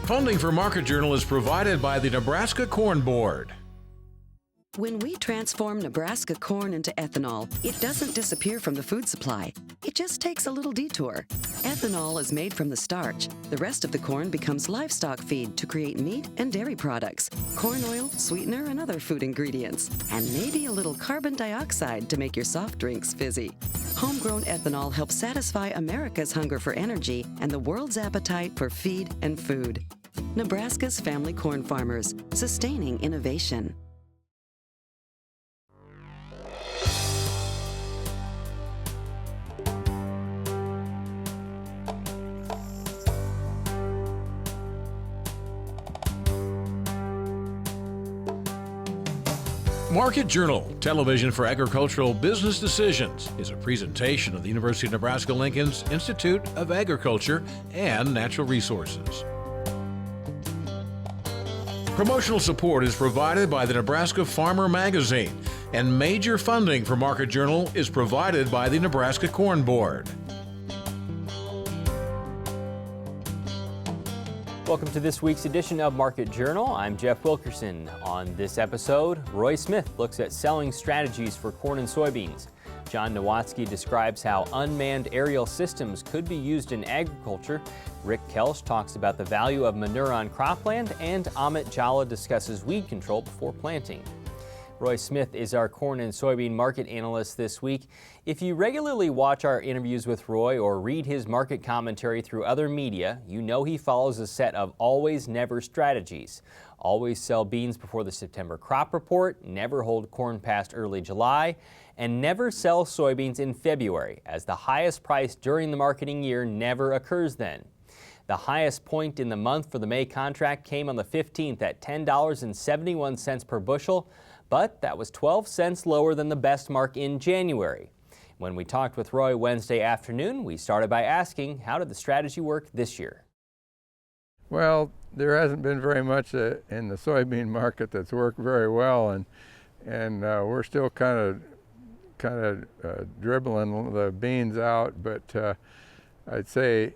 Funding for Market Journal is provided by the Nebraska Corn Board. When we transform Nebraska corn into ethanol, it doesn't disappear from the food supply. It just takes a little detour. Ethanol is made from the starch. The rest of the corn becomes livestock feed to create meat and dairy products, corn oil, sweetener, and other food ingredients, and maybe a little carbon dioxide to make your soft drinks fizzy. Homegrown ethanol helps satisfy America's hunger for energy and the world's appetite for feed and food. Nebraska's family corn farmers, sustaining innovation. Market Journal, television for agricultural business decisions, is a presentation of the University of Nebraska-Lincoln's Institute of Agriculture and Natural Resources. Promotional support is provided by the Nebraska Farmer Magazine, and major funding for Market Journal is provided by the Nebraska Corn Board. Welcome to this week's edition of Market Journal. I'm Jeff Wilkerson. On this episode, Roy Smith looks at selling strategies for corn and soybeans. John Nowatzki describes how unmanned aerial systems could be used in agriculture. Rick Koelsch talks about the value of manure on cropland, and Amit Jhala discusses weed control before planting. Roy Smith is our corn and soybean market analyst this week. If you regularly watch our interviews with Roy or read his market commentary through other media, you know he follows a set of always never strategies. Always sell beans before the September crop report, never hold corn past early July, and never sell soybeans in February, as the highest price during the marketing year never occurs then. The highest point in the month for the May contract came on the 15th at $10.71 per bushel, but that was 12 cents lower than the best mark in January. When we talked with Roy Wednesday afternoon, we started by asking, how did the strategy work this year? Well, there hasn't been very much in the soybean market that's worked very well, and we're still kind of dribbling the beans out. But I'd say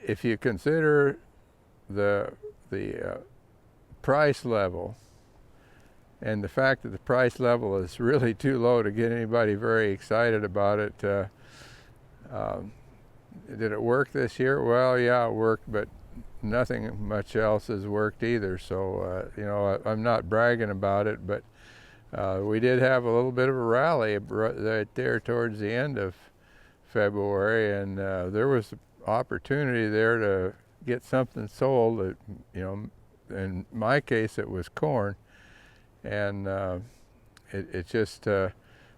if you consider the price level, and the fact that the price level is really too low to get anybody very excited about it. Did it work this year? Well, yeah, it worked, but nothing much else has worked either. So, I'm not bragging about it, but we did have a little bit of a rally right there towards the end of February, and there was opportunity there to get something sold. That, in my case, it was corn. And it just,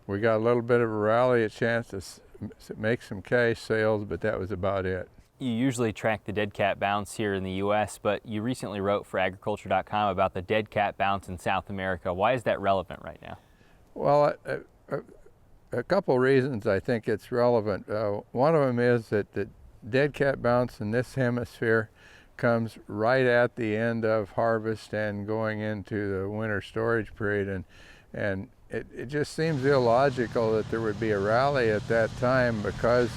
we got a little bit of a rally, a chance to make some cash sales, but that was about it. You usually track the dead cat bounce here in the U.S., but you recently wrote for agriculture.com about the dead cat bounce in South America. Why is that relevant right now? Well, a couple reasons I think it's relevant. One of them is that the dead cat bounce in this hemisphere comes right at the end of harvest and going into the winter storage period, and it just seems illogical that there would be a rally at that time, because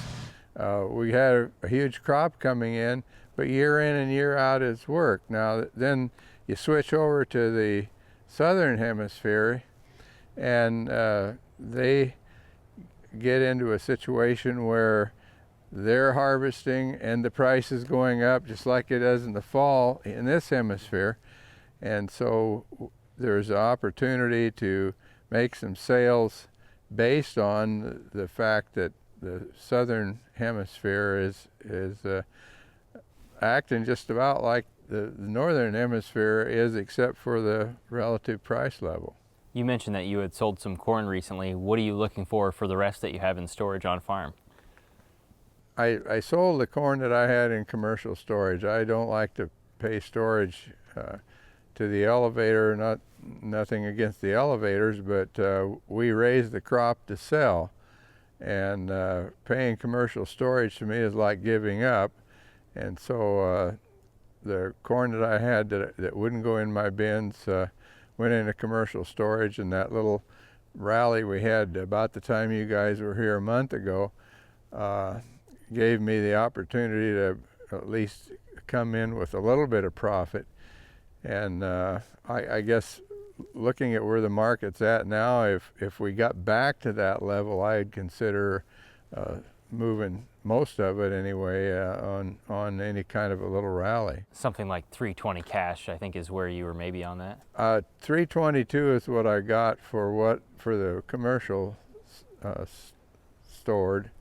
we had a huge crop coming in, but year in and year out it's work. Now then you switch over to the southern hemisphere, and they get into a situation where they're harvesting and the price is going up just like it does in the fall in this hemisphere. And so there's an opportunity to make some sales based on the fact that the southern hemisphere is acting just about like the northern hemisphere is, except for the relative price level. You mentioned that you had sold some corn recently. What are you looking for the rest that you have in storage on farm? I sold the corn that I had in commercial storage. I don't like to pay storage to the elevator, nothing against the elevators, but we raise the crop to sell. And paying commercial storage to me is like giving up. And so the corn that I had that wouldn't go in my bins went into commercial storage, and that little rally we had about the time you guys were here a month ago gave me the opportunity to at least come in with a little bit of profit. And I guess looking at where the market's at now, if we got back to that level, I'd consider moving most of it anyway on any kind of a little rally. Something like 320 cash, I think, is where you were maybe on that. 322 is what I got for the commercial stored,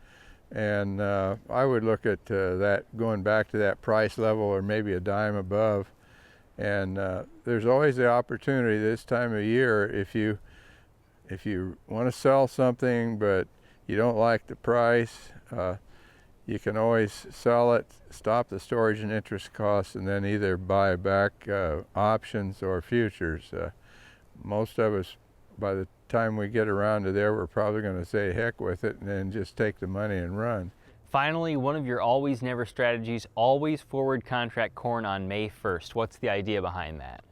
and I would look at that going back to that price level or maybe a dime above. And there's always the opportunity this time of year, if you want to sell something but you don't like the price, you can always sell it, stop the storage and interest costs, and then either buy back options or futures. Most of us, by the time we get around to there, we're probably going to say heck with it and then just take the money and run. Finally, one of your always never strategies, always forward contract corn on May 1st. What's the idea behind that?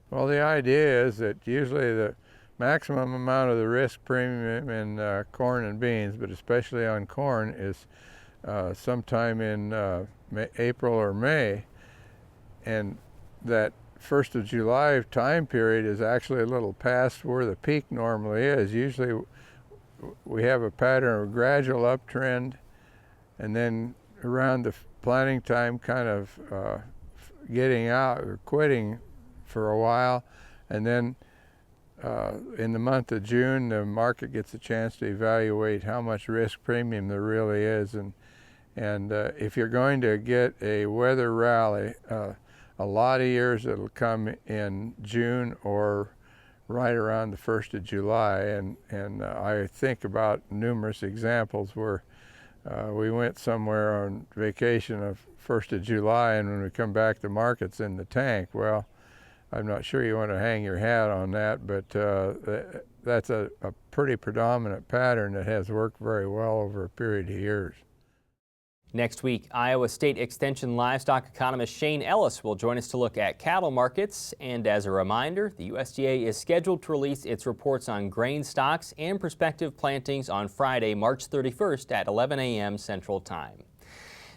Well, the idea is that usually the maximum amount of the risk premium in corn and beans, but especially on corn, is sometime in April or May. And that 1st of July time period is actually a little past where the peak normally is. Usually we have a pattern of gradual uptrend, and then around the planting time kind of getting out or quitting for a while, and then in the month of June the market gets a chance to evaluate how much risk premium there really is, and if you're going to get a weather rally, a lot of years it'll come in June or right around the 1st of July, and I think about numerous examples where we went somewhere on vacation of 1st of July, and when we come back, the market's in the tank. Well, I'm not sure you want to hang your hat on that, but that's a pretty predominant pattern that has worked very well over a period of years. Next week, Iowa State Extension livestock economist Shane Ellis will join us to look at cattle markets. And as a reminder, the USDA is scheduled to release its reports on grain stocks and prospective plantings on Friday, March 31st at 11 a.m. Central Time.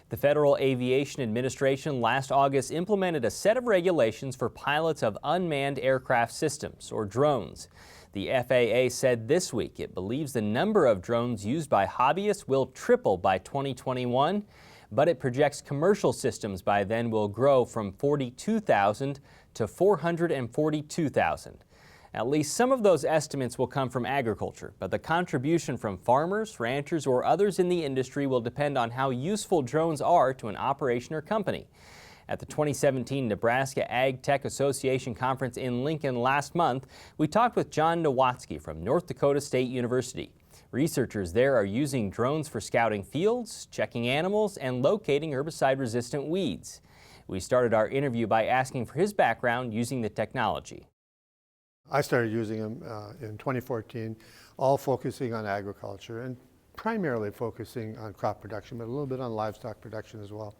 The Federal Aviation Administration last August implemented a set of regulations for pilots of unmanned aircraft systems, or drones. The FAA said this week it believes the number of drones used by hobbyists will triple by 2021, but it projects commercial systems by then will grow from 42,000 to 442,000. At least some of those estimates will come from agriculture, but the contribution from farmers, ranchers, or others in the industry will depend on how useful drones are to an operation or company. At the 2017 Nebraska Ag Tech Association Conference in Lincoln last month, we talked with John Nowatzki from North Dakota State University. Researchers there are using drones for scouting fields, checking animals, and locating herbicide-resistant weeds. We started our interview by asking for his background using the technology. I started using them in 2014, all focusing on agriculture and primarily focusing on crop production, but a little bit on livestock production as well.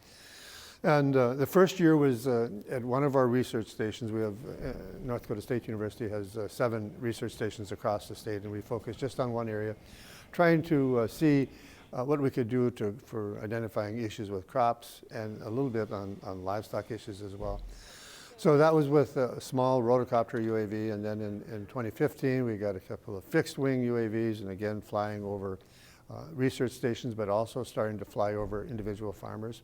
And the first year was at one of our research stations. We have, North Dakota State University has 7 research stations across the state, and we focused just on one area, trying to see what we could do for identifying issues with crops and a little bit on livestock issues as well. So that was with a small rotocopter UAV, and then in 2015 we got a couple of fixed wing UAVs, and again flying over research stations, but also starting to fly over individual farmers.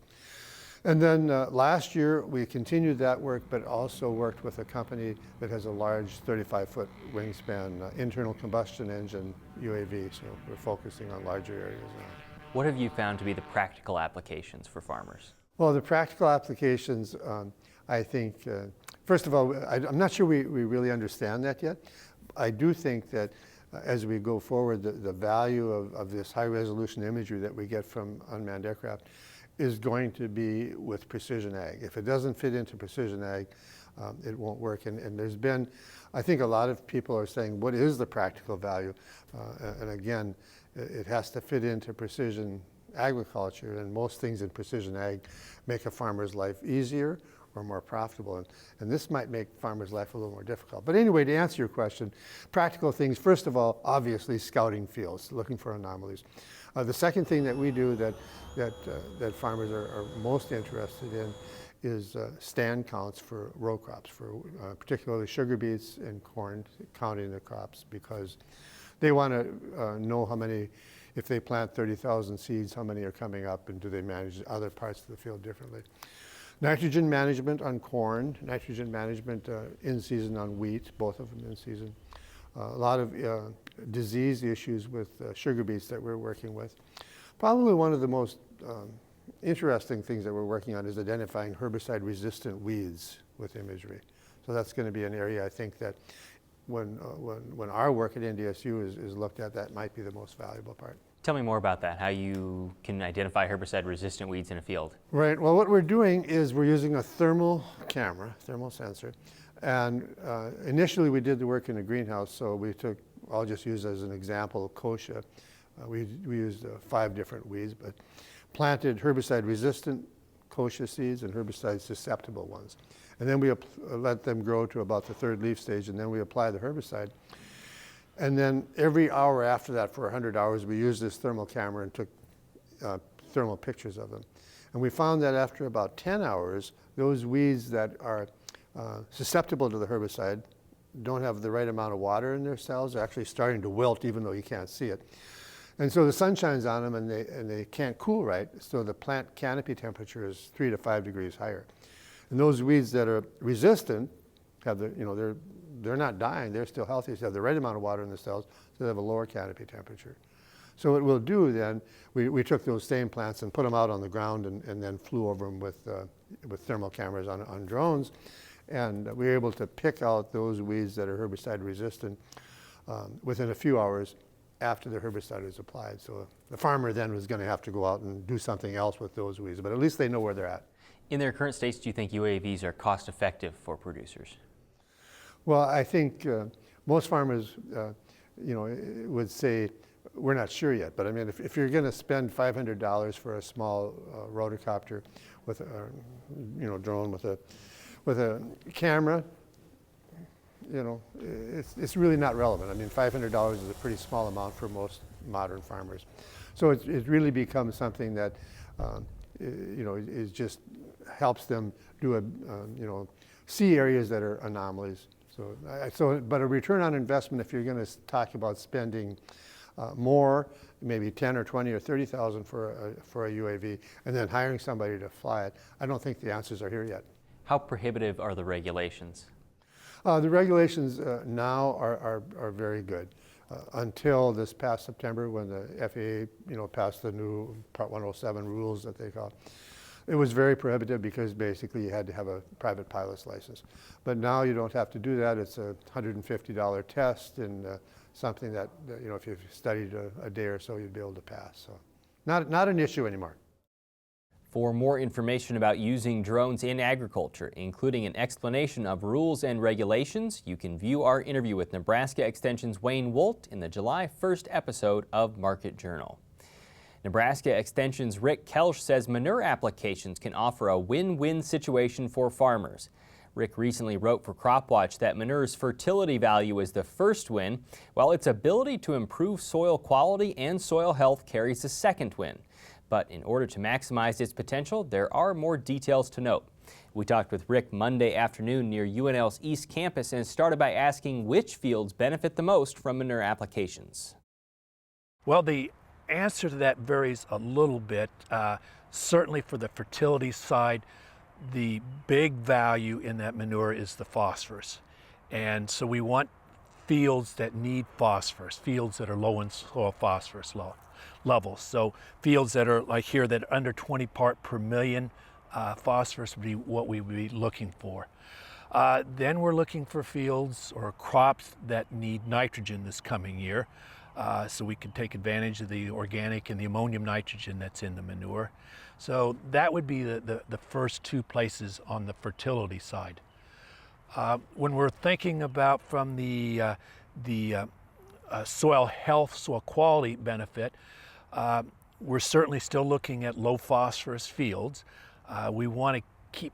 And then last year we continued that work, but also worked with a company that has a large 35-foot wingspan internal combustion engine UAV, so we're focusing on larger areas now. What have you found to be the practical applications for farmers? Well, the practical applications, I think, first of all, I'm not sure we really understand that yet. I do think that as we go forward, the value of this high-resolution imagery that we get from unmanned aircraft is going to be with precision ag. If it doesn't fit into precision ag, it won't work. And there's been, I think a lot of people are saying, what is the practical value? And again, it has to fit into precision agriculture, and most things in precision ag make a farmer's life easier or more profitable. And this might make farmers' life a little more difficult. But anyway, to answer your question, practical things, first of all, obviously scouting fields, looking for anomalies. The second thing that we do that farmers are most interested in is stand counts for row crops, for particularly sugar beets and corn, counting the crops, because they want to know how many, if they plant 30,000 seeds, how many are coming up, and do they manage other parts of the field differently. Nitrogen management on corn, nitrogen management in season on wheat, both of them in season. A lot of disease issues with sugar beets that we're working with. Probably one of the most interesting things that we're working on is identifying herbicide-resistant weeds with imagery. So that's going to be an area I think that when our work at NDSU is looked at, that might be the most valuable part. Tell me more about that, how you can identify herbicide-resistant weeds in a field. Right. Well, what we're doing is we're using a thermal camera, thermal sensor. And initially we did the work in a greenhouse, so we took, I'll just use as an example, kochia. We used 5 different weeds, but planted herbicide-resistant kochia seeds and herbicide-susceptible ones. And then we let them grow to about the 3rd leaf stage, and then we apply the herbicide. And then every hour after that, for 100 hours, we used this thermal camera and took thermal pictures of them. And we found that after about 10 hours, those weeds that are susceptible to the herbicide don't have the right amount of water in their cells. They're actually starting to wilt even though you can't see it. And so the sun shines on them and they can't cool right, so the plant canopy temperature is 3 to 5 degrees higher. And those weeds that are resistant have the, they're not dying, they're still healthy, so they have the right amount of water in the cells, so they have a lower canopy temperature. So what we'll do then, we took those same plants and put them out on the ground and then flew over them with thermal cameras on drones. And we were able to pick out those weeds that are herbicide resistant within a few hours after the herbicide is applied. So the farmer then was going to have to go out and do something else with those weeds, but at least they know where they're at. In their current states, do you think UAVs are cost effective for producers? Well, I think most farmers, would say, we're not sure yet, but I mean, if you're going to spend $500 for a small rotocopter with a, drone with a camera, it's really not relevant. I mean, $500 is a pretty small amount for most modern farmers. So it really becomes something that, it just helps them do see areas that are anomalies. But a return on investment, if you're going to talk about spending more, maybe 10 or 20 or 30,000 for a UAV, and then hiring somebody to fly it, I don't think the answers are here yet. How prohibitive are the regulations? The regulations now are very good. Until this past September, when the FAA passed the new Part 107 rules that they call it. It was very prohibitive because basically you had to have a private pilot's license. But now you don't have to do that. It's a $150 test and something that, if you've studied a day or so, you'd be able to pass. So not an issue anymore. For more information about using drones in agriculture, including an explanation of rules and regulations, you can view our interview with Nebraska Extension's Wayne Wolt in the July 1st episode of Market Journal. Nebraska Extension's Rick Koelsch says manure applications can offer a win-win situation for farmers. Rick recently wrote for CropWatch that manure's fertility value is the first win, while its ability to improve soil quality and soil health carries the second win. But in order to maximize its potential, there are more details to note. We talked with Rick Monday afternoon near UNL's East Campus and started by asking which fields benefit the most from manure applications. Well, the answer to that varies a little bit. Certainly for the fertility side, the big value in that manure is the phosphorus. And so we want fields that need phosphorus, fields that are low in soil phosphorus levels. So fields that are like here that are under 20 part per million, phosphorus would be what we would be looking for. Then we're looking for fields or crops that need nitrogen this coming year. So we can take advantage of the organic and the ammonium nitrogen that's in the manure. So that would be the first two places on the fertility side. When we're thinking about from the soil health, soil quality benefit, we're certainly still looking at low phosphorus fields. We want to keep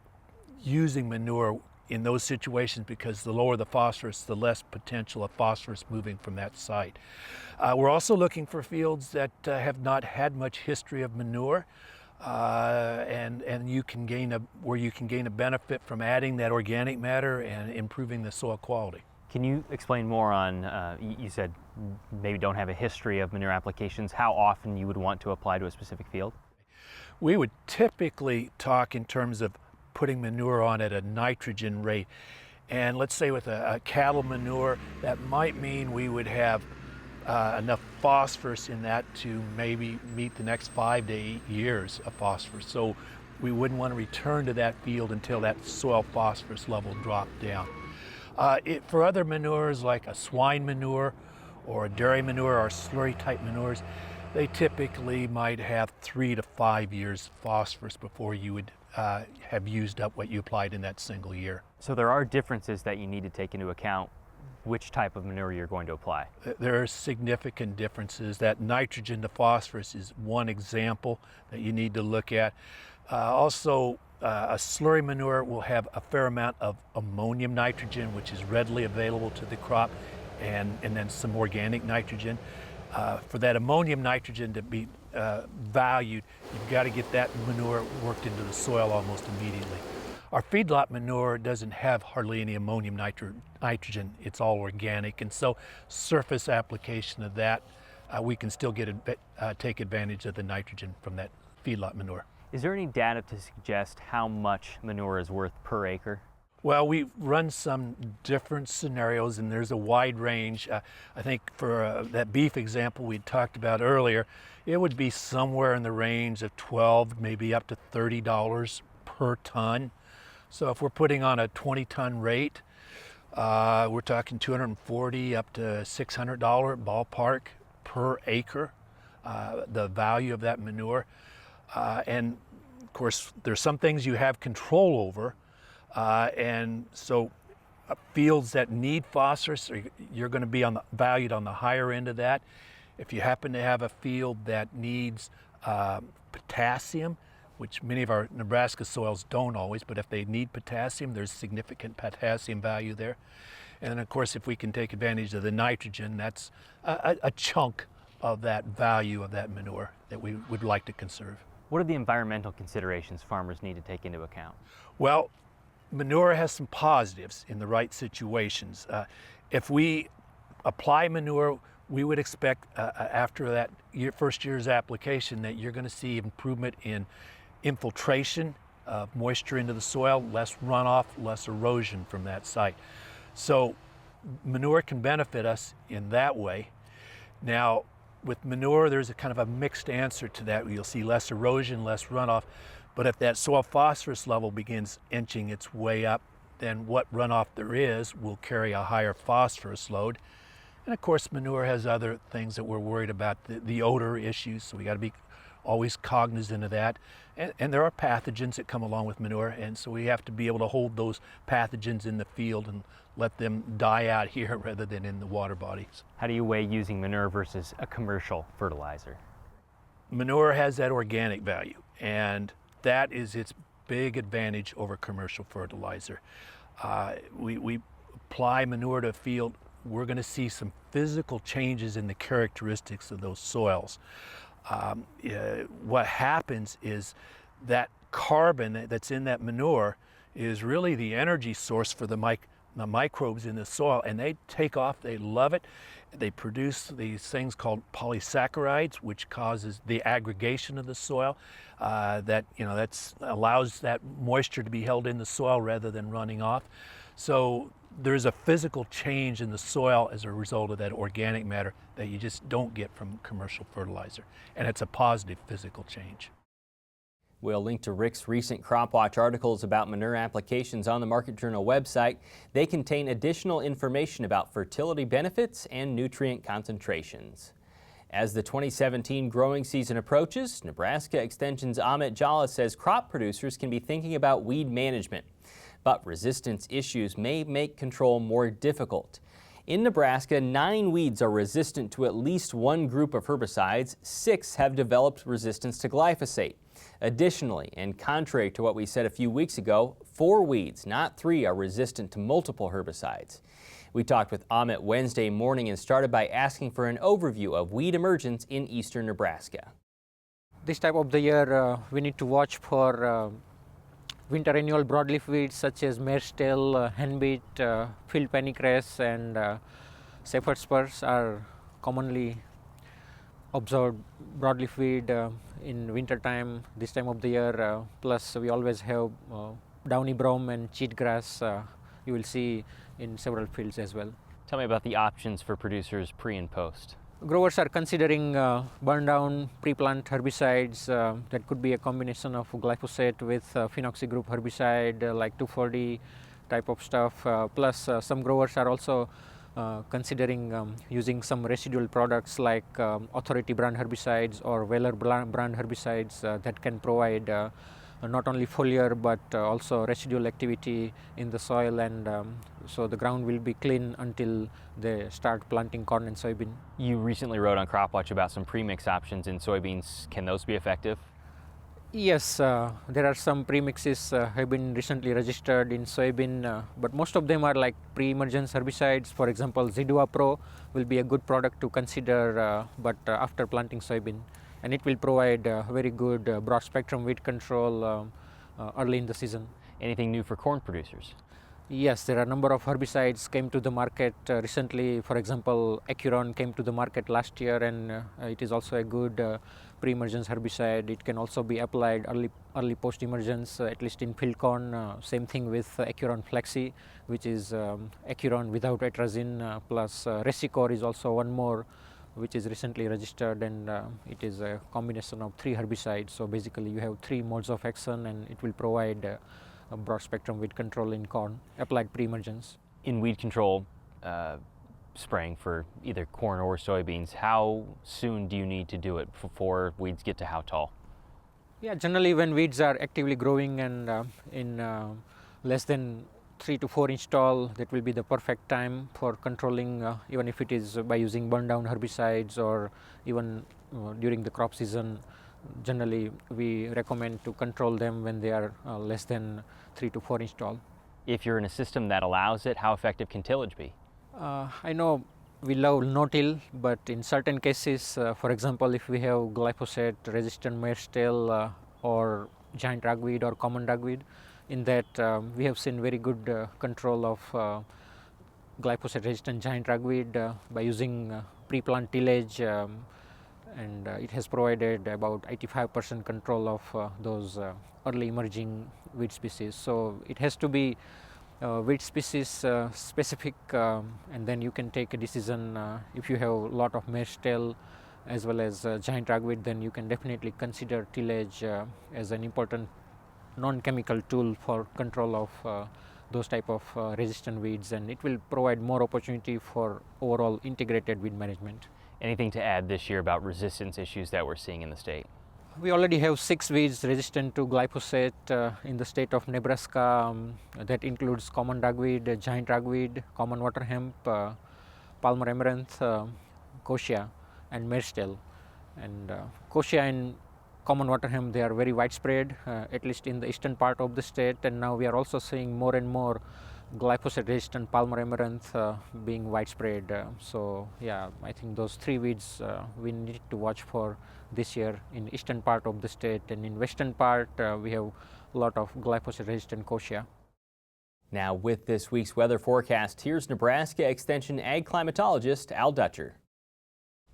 using manure in those situations because the lower the phosphorus, the less potential of phosphorus moving from that site. We're also looking for fields that have not had much history of manure. and you can gain a benefit from adding that organic matter and improving the soil quality. Can you explain more on, you said maybe don't have a history of manure applications, how often you would want to apply to a specific field? We would typically talk in terms of putting manure on at a nitrogen rate. And let's say with a cattle manure, that might mean we would have enough phosphorus in that to maybe meet the next 5 to 8 years of phosphorus. So we wouldn't want to return to that field until that soil phosphorus level dropped down. For other manures like a swine manure or a dairy manure or slurry type manures, they typically might have 3 to 5 years phosphorus before you would have used up what you applied in that single year. So there are differences that you need to take into account which type of manure you're going to apply. There are significant differences. That nitrogen to phosphorus is one example that you need to look at. Also, a slurry manure will have a fair amount of ammonium nitrogen, which is readily available to the crop, and then some organic nitrogen. For that ammonium nitrogen to be valued, you've got to get that manure worked into the soil almost immediately. Our feedlot manure doesn't have hardly any ammonium nitrogen. It's all organic, and so surface application of that, we can still take advantage of the nitrogen from that feedlot manure. Is there any data to suggest how much manure is worth per acre? Well, we've run some different scenarios, and there's a wide range. I think for that beef example we talked about earlier, it would be somewhere in the range of $12, maybe up to $30 per ton. So if we're putting on a 20-ton rate, we're talking $240 up to $600 ballpark per acre, the value of that manure. And of course, there's some things you have control over. And so fields that need phosphorus, you're going to be valued on the higher end of that. If you happen to have a field that needs potassium, which many of our Nebraska soils don't always, but if they need potassium, there's significant potassium value there. And of course, if we can take advantage of the nitrogen, that's a chunk of that value of that manure that we would like to conserve. What are the environmental considerations farmers need to take into account? Well, manure has some positives in the right situations. If we apply manure, we would expect after that first year's application that you're going to see improvement in infiltration of moisture into the soil, less runoff, less erosion from that site. So manure can benefit us in that way. Now, with manure, there's a kind of a mixed answer to that. You'll see less erosion, less runoff. But if that soil phosphorus level begins inching its way up, then what runoff there is will carry a higher phosphorus load. And of course, manure has other things that we're worried about, the odor issues, so we got to be always cognizant of that. And there are pathogens that come along with manure, and so we have to be able to hold those pathogens in the field and let them die out here rather than in the water bodies. How do you weigh using manure versus a commercial fertilizer? Manure has that organic value, and that is its big advantage over commercial fertilizer. We apply manure to a field, we're going to see some physical changes in the characteristics of those soils. What happens is that carbon that's in that manure is really the energy source for the microbes in the soil, and they take off, they love it. They produce these things called polysaccharides, which causes the aggregation of the soil that allows that moisture to be held in the soil rather than running off. So there's a physical change in the soil as a result of that organic matter that you just don't get from commercial fertilizer. And it's a positive physical change. We'll link to Rick's recent Crop Watch articles about manure applications on the Market Journal website. They contain additional information about fertility benefits and nutrient concentrations. As the 2017 growing season approaches, Nebraska Extension's Amit Jhala says crop producers can be thinking about weed management. But resistance issues may make control more difficult. In Nebraska, 9 weeds are resistant to at least one group of herbicides. 6 have developed resistance to glyphosate. Additionally, and contrary to what we said a few weeks ago, 4 weeds, not 3, are resistant to multiple herbicides. We talked with Amit Wednesday morning and started by asking for an overview of weed emergence in eastern Nebraska. This time of the year, we need to watch for winter annual broadleaf weeds such as mare's tail, henbeet, field pennycress, and shepherd's spurs are commonly observed broadleaf weed in winter time, this time of the year. Plus, we always have downy brome and cheatgrass. You will see in several fields as well. Tell me about the options for producers pre and post. Growers are considering burn down pre-plant herbicides. That could be a combination of glyphosate with phenoxy group herbicide like 2,4-D type of stuff. Plus some growers are also considering using some residual products like Authority brand herbicides or Weller brand herbicides that can provide not only foliar but also residual activity in the soil, and so the ground will be clean until they start planting corn and soybean. You recently wrote on CropWatch about some premix options in soybeans. Can those be effective? Yes, there are some premixes have been recently registered in soybean, but most of them are like pre-emergence herbicides. For example, Zidua Pro will be a good product to consider, but after planting soybean, and it will provide very good broad spectrum weed control early in the season. Anything new for corn producers? Yes, there are a number of herbicides came to the market recently. For example, Acuron came to the market last year, and it is also a good pre-emergence herbicide. It can also be applied early post-emergence, at least in field corn. Same thing with Acuron Flexi, which is Acuron without atrazine, plus Resicor is also one more, which is recently registered, and it is a combination of 3 herbicides. So basically you have 3 modes of action, and it will provide a broad spectrum weed control in corn applied pre-emergence. In weed control spraying for either corn or soybeans, how soon do you need to do it before weeds get to how tall? Yeah, generally when weeds are actively growing and in less than 3 to 4 inch tall, that will be the perfect time for controlling, even if it is by using burn down herbicides or even during the crop season. Generally we recommend to control them when they are less than 3 to 4 inch tall. If you're in a system that allows it, how effective can tillage be? I know we love no-till, but in certain cases, for example, if we have glyphosate resistant mare's tail or giant ragweed or common ragweed, in that we have seen very good control of glyphosate resistant giant ragweed by using pre-plant tillage, and it has provided about 85% control of those early emerging weed species. So it has to be weed species specific, and then you can take a decision. If you have a lot of mare's tail as well as giant ragweed, then you can definitely consider tillage as an important non-chemical tool for control of those type of resistant weeds, and it will provide more opportunity for overall integrated weed management. Anything to add this year about resistance issues that we're seeing in the state? We already have 6 weeds resistant to glyphosate in the state of Nebraska. That includes common ragweed, giant ragweed, common water hemp, Palmer amaranth, kochia, and mare's tail. And kochia and common water hemp, they are very widespread, at least in the eastern part of the state, and now we are also seeing more and more glyphosate resistant Palmer amaranth being widespread. So yeah, I think those 3 weeds we need to watch for this year in eastern part of the state, and in western part we have a lot of glyphosate resistant kochia. Now with this week's weather forecast, here's Nebraska Extension ag climatologist Al Dutcher.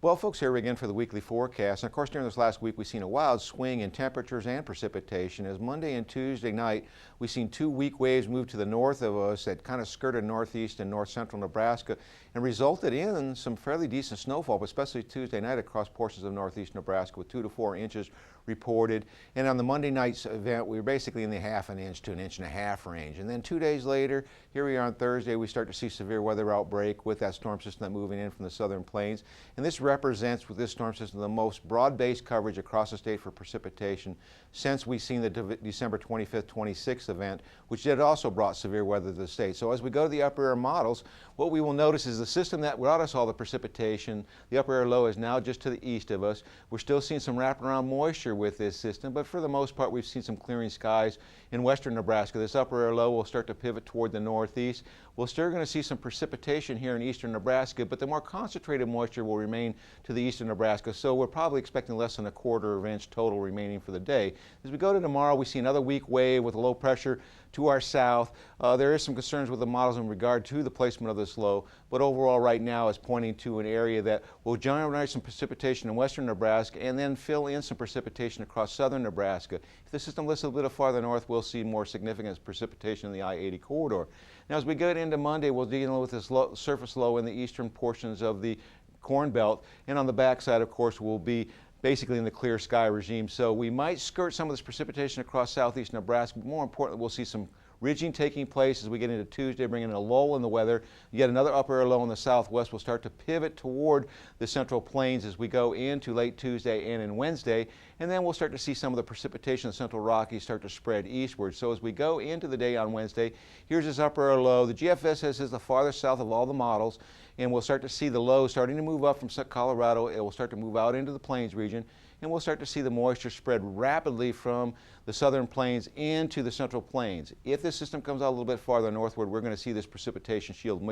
Well, folks, here again for the weekly forecast. And of course, during this last week, we've seen a wild swing in temperatures and precipitation. As Monday and Tuesday night, we've seen 2 weak waves move to the north of us that kind of skirted northeast and north central Nebraska and resulted in some fairly decent snowfall, especially Tuesday night across portions of northeast Nebraska with 2 to 4 inches reported. And on the Monday night's event, we were basically in the 1/2 inch to 1.5 inch range. And then 2 days later, here we are on Thursday, we start to see severe weather outbreak with that storm system that moving in from the southern plains. And this represents, with this storm system, the most broad-based coverage across the state for precipitation since we've seen the December 25th, 26th event, which did also brought severe weather to the state. So as we go to the upper air models, what we will notice is the system that brought us all the precipitation, the upper air low, is now just to the east of us. We're still seeing some wraparound moisture with this system, but for the most part, we've seen some clearing skies in western Nebraska. This upper air low will start to pivot toward the northeast. We're still going to see some precipitation here in eastern Nebraska, but the more concentrated moisture will remain to the eastern Nebraska, so we're probably expecting less than a quarter of an inch total remaining for the day. As we go to tomorrow, we see another weak wave with low pressure to our south. There is some concerns with the models in regard to the placement of this low, but overall right now it's pointing to an area that will generate some precipitation in western Nebraska and then fill in some precipitation across southern Nebraska. If the system lifts a little farther north, we'll see more significant precipitation in the I-80 corridor. Now as we get into Monday, we'll deal with this surface low in the eastern portions of the Corn Belt, and on the backside, of course, will be basically in the clear sky regime. So we might skirt some of this precipitation across southeast Nebraska, but more importantly, we'll see some ridging taking place as we get into Tuesday, bringing a lull in the weather. Yet another upper air low in the southwest will start to pivot toward the central plains as we go into late Tuesday and in Wednesday. And then we'll start to see some of the precipitation in the central Rockies start to spread eastward. So as we go into the day on Wednesday, here's this upper air low. The GFS says this is the farthest south of all the models, and we'll start to see the low starting to move up from Colorado. It will start to move out into the plains region, and we'll start to see the moisture spread rapidly from the southern plains into the central plains. If this system comes out a little bit farther northward, we're going to see this precipitation shield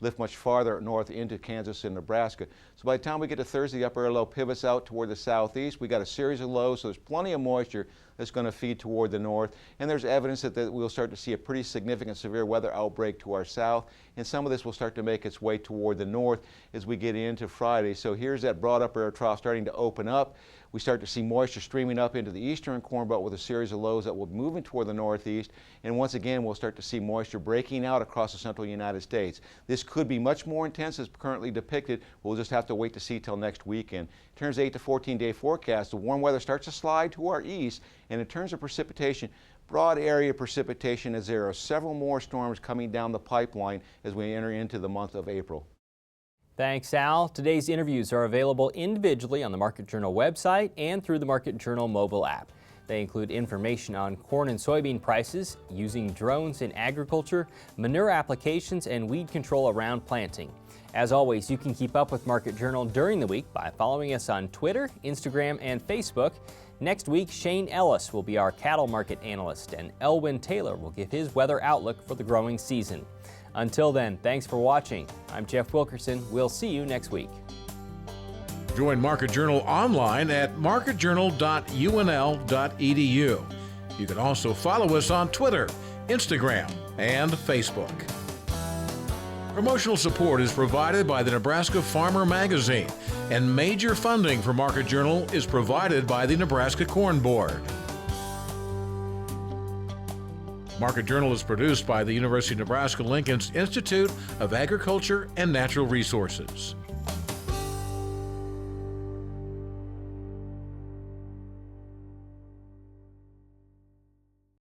lift much farther north into Kansas and Nebraska. So by the time we get to Thursday, the upper air low pivots out toward the southeast. We got a series of lows, so there's plenty of moisture that's going to feed toward the north, and there's evidence that we'll start to see a pretty significant severe weather outbreak to our south, and some of this will start to make its way toward the north as we get into Friday. So here's that broad upper air trough starting to open up. We start to see moisture streaming up into the eastern Corn Belt with a series of lows that will be moving toward the northeast, and once again we'll start to see moisture breaking out across the central United States. This could be much more intense as currently depicted. We'll just have to wait to see till next weekend. In terms of 8 to 14 day forecast, the warm weather starts to slide to our east, and in terms of precipitation, broad area precipitation as there are several more storms coming down the pipeline as we enter into the month of April. Thanks, Al. Today's interviews are available individually on the Market Journal website and through the Market Journal mobile app. They include information on corn and soybean prices, using drones in agriculture, manure applications, and weed control around planting. As always, you can keep up with Market Journal during the week by following us on Twitter, Instagram, and Facebook. Next week, Shane Ellis will be our cattle market analyst, and Elwyn Taylor will give his weather outlook for the growing season. Until then, thanks for watching. I'm Jeff Wilkerson. We'll see you next week. Join Market Journal online at marketjournal.unl.edu. You can also follow us on Twitter, Instagram, and Facebook. Promotional support is provided by the Nebraska Farmer Magazine, and major funding for Market Journal is provided by the Nebraska Corn Board. Market Journal is produced by the University of Nebraska-Lincoln's Institute of Agriculture and Natural Resources.